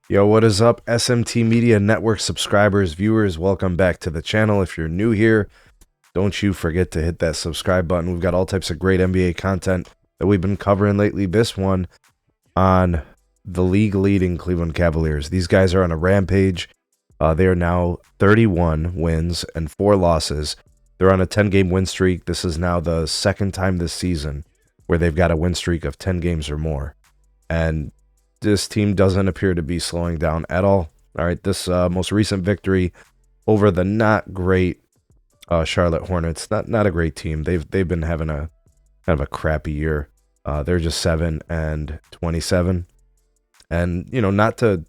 Yo, what is up, SMT Media Network subscribers, viewers? Welcome back to the channel. If you're new here, don't you forget to hit that subscribe button. We've got all types of great NBA content that we've been covering lately. This one on the league-leading Cleveland Cavaliers. These guys are on a rampage. They are now 31 wins and 4 losses. They're on a 10-game win streak. This is now the second time this season where they've got a win streak of 10 games or more. And this team doesn't appear to be slowing down at all. All right, this most recent victory over the not great Charlotte Hornets, not a great team. They've been having a kind of a crappy year. They're just 7-27, and not to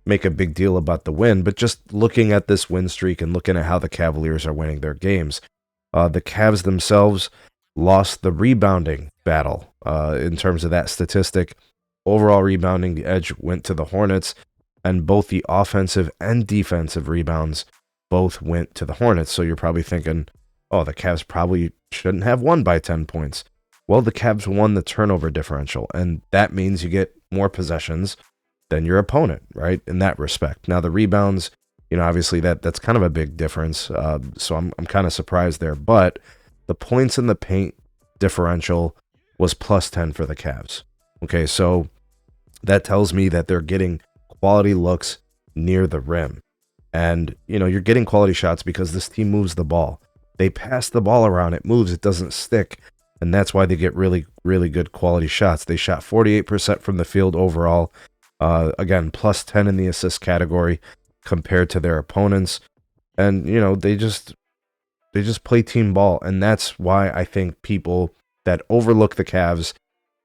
make a big deal about the win, but just looking at this win streak and looking at how the Cavaliers are winning their games. The Cavs themselves lost the rebounding battle in terms of that statistic. Overall rebounding, the edge went to the Hornets, and both the offensive and defensive rebounds both went to the Hornets. So you're probably thinking, oh, the Cavs probably shouldn't have won by 10 points. Well, the Cavs won the turnover differential, and that means you get more possessions than your opponent, right, in that respect. Now, the rebounds, obviously that's kind of a big difference, so I'm kind of surprised there. But the points in the paint differential was plus 10 for the Cavs. Okay, so that tells me that they're getting quality looks near the rim. And, you're getting quality shots because this team moves the ball. They pass the ball around, it moves, it doesn't stick. And that's why they get really, really good quality shots. They shot 48% from the field overall. Again, plus 10 in the assist category compared to their opponents. And, they just play team ball. And that's why I think people that overlook the Cavs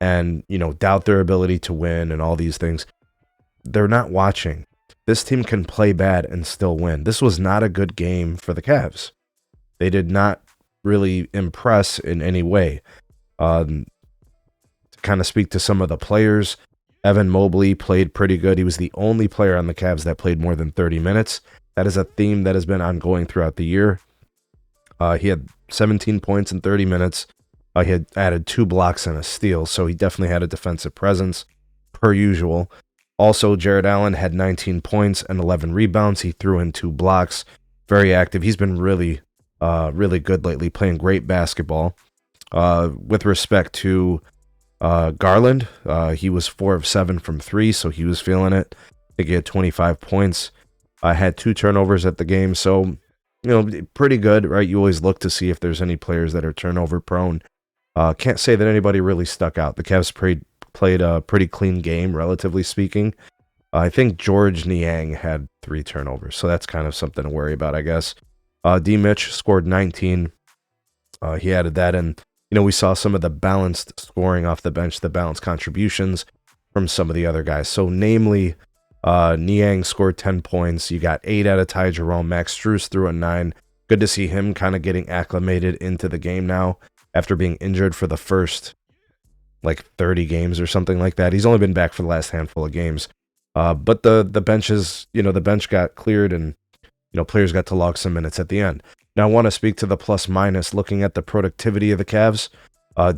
and, doubt their ability to win and all these things, they're not watching. This team can play bad and still win. This was not a good game for the Cavs. They did not really impress in any way. To kind of speak to some of the players, Evan Mobley played pretty good. He was the only player on the Cavs that played more than 30 minutes. That is a theme that has been ongoing throughout the year. He had 17 points in 30 minutes. He had added 2 blocks and a steal, so he definitely had a defensive presence, per usual. Also, Jared Allen had 19 points and 11 rebounds. He threw in 2 blocks. Very active. He's been really good lately, playing great basketball. With respect to Garland, he was 4 of 7 from 3, so he was feeling it. I think he had 25 points. Had 2 turnovers at the game, so pretty good, right? You always look to see if there's any players that are turnover prone. Can't say that anybody really stuck out. The Cavs played a pretty clean game, relatively speaking. I think George Niang had 3 turnovers, so that's kind of something to worry about, I guess. D. Mitch scored 19. He added that, and we saw some of the balanced scoring off the bench, the balanced contributions from some of the other guys. So, namely, Niang scored 10 points. You got 8 out of Ty Jerome. Max Strus threw a 9. Good to see him kind of getting acclimated into the game now after being injured for the first 30 games or something like that. He's only been back for the last handful of games. But the benches, the bench got cleared, and players got to log some minutes at the end. Now I want to speak to the plus minus, looking at the productivity of the Cavs.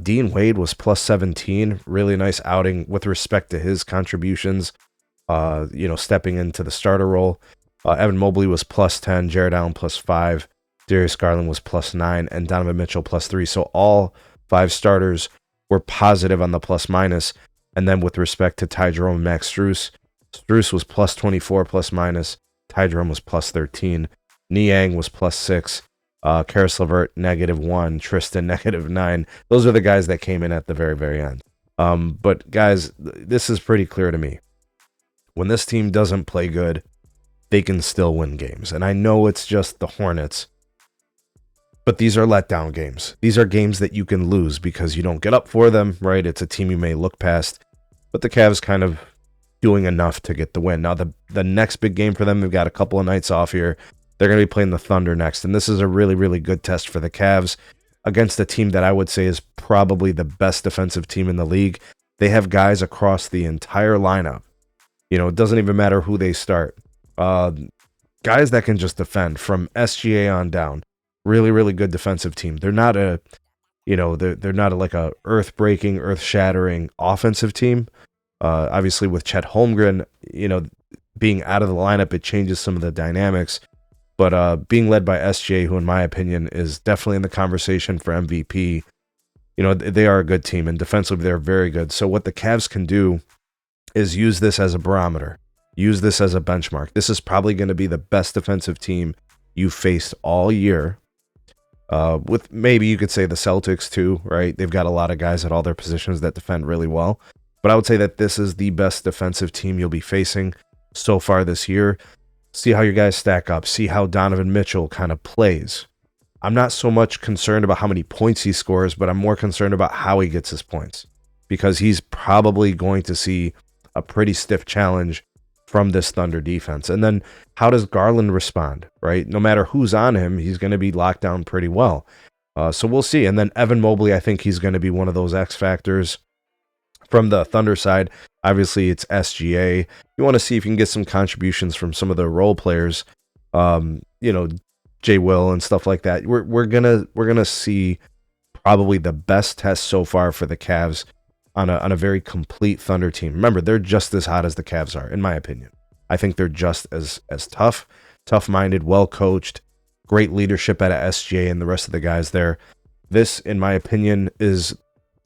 Dean Wade was plus 17. Really nice outing with respect to his contributions, stepping into the starter role. Evan Mobley was plus 10, Jared Allen plus 5, Darius Garland was plus 9, and Donovan Mitchell plus 3. So all 5 starters were positive on the plus minus. And then with respect to Ty Jerome and Max Strus, Strus was plus 24 plus minus. Ty Jerome was plus 13. Niang was plus 6. Karis LeVert, -1. Tristan, -9. Those are the guys that came in at the very, very end. But guys, this is pretty clear to me. When this team doesn't play good, they can still win games. And I know it's just the Hornets, but these are letdown games. These are games that you can lose because you don't get up for them, right? It's a team you may look past, but the Cavs kind of doing enough to get the win. Now, the next big game for them, they've got a couple of nights off here. They're going to be playing the Thunder next, and this is a really, really good test for the Cavs against a team that I would say is probably the best defensive team in the league. They have guys across the entire lineup. It doesn't even matter who they start. Guys that can just defend from SGA on down. Really, really good defensive team. They're not a like a earth-breaking, earth-shattering offensive team. Obviously, with Chet Holmgren, being out of the lineup, it changes some of the dynamics. But being led by SGA, who in my opinion is definitely in the conversation for MVP, they are a good team, and defensively they're very good. So what the Cavs can do is use this as a barometer, use this as a benchmark. This is probably going to be the best defensive team you faced all year. With maybe you could say the Celtics too, right? They've got a lot of guys at all their positions that defend really well. But I would say that this is the best defensive team you'll be facing so far this year. See how your guys stack up. See how Donovan Mitchell kind of plays. I'm not so much concerned about how many points he scores, but I'm more concerned about how he gets his points, because he's probably going to see a pretty stiff challenge from this Thunder defense. And then how does Garland respond, right? No matter who's on him, he's going to be locked down pretty well. So we'll see. And then Evan Mobley, I think he's going to be one of those X factors. From the Thunder side, obviously it's SGA. You want to see if you can get some contributions from some of the role players, Jay Will and stuff like that. We're gonna see probably the best test so far for the Cavs on a very complete Thunder team. Remember, they're just as hot as the Cavs are, in my opinion. I think they're just as tough-minded, well-coached, great leadership out of SGA and the rest of the guys there. This, in my opinion, is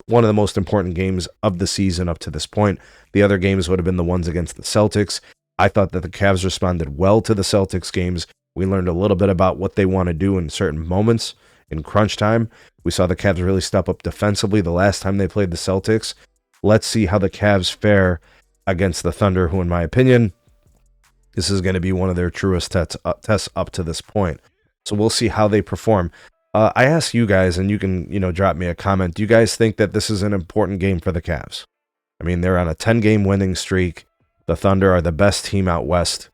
one of the most important games of the season up to this point. The other games would have been the ones against the Celtics. I thought that the Cavs responded well to the Celtics games. We learned a little bit about what they want to do in certain moments in crunch time. We saw the Cavs really step up defensively the last time they played the Celtics. Let's see how the Cavs fare against the Thunder, who, in my opinion, this is going to be one of their truest tests up to this point. So we'll see how they perform. I ask you guys, and you can, drop me a comment. Do you guys think that this is an important game for the Cavs? I mean, they're on a 10-game winning streak. The Thunder are the best team out west.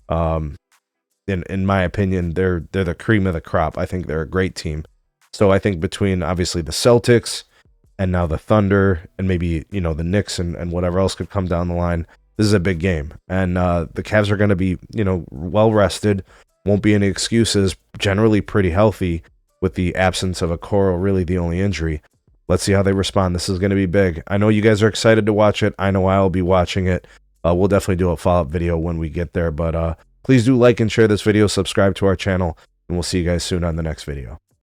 In my opinion, they're the cream of the crop. I think they're a great team. So I think between obviously the Celtics and now the Thunder and maybe, the Knicks and whatever else could come down the line, this is a big game. And the Cavs are going to be, well rested. Won't be any excuses. Generally pretty healthy, with the absence of a Okoro really the only injury. Let's see how they respond. This is going to be big. I know you guys are excited to watch it. I know I'll be watching it. We'll definitely do a follow-up video when we get there. But please do like and share this video, subscribe to our channel, and we'll see you guys soon on the next video.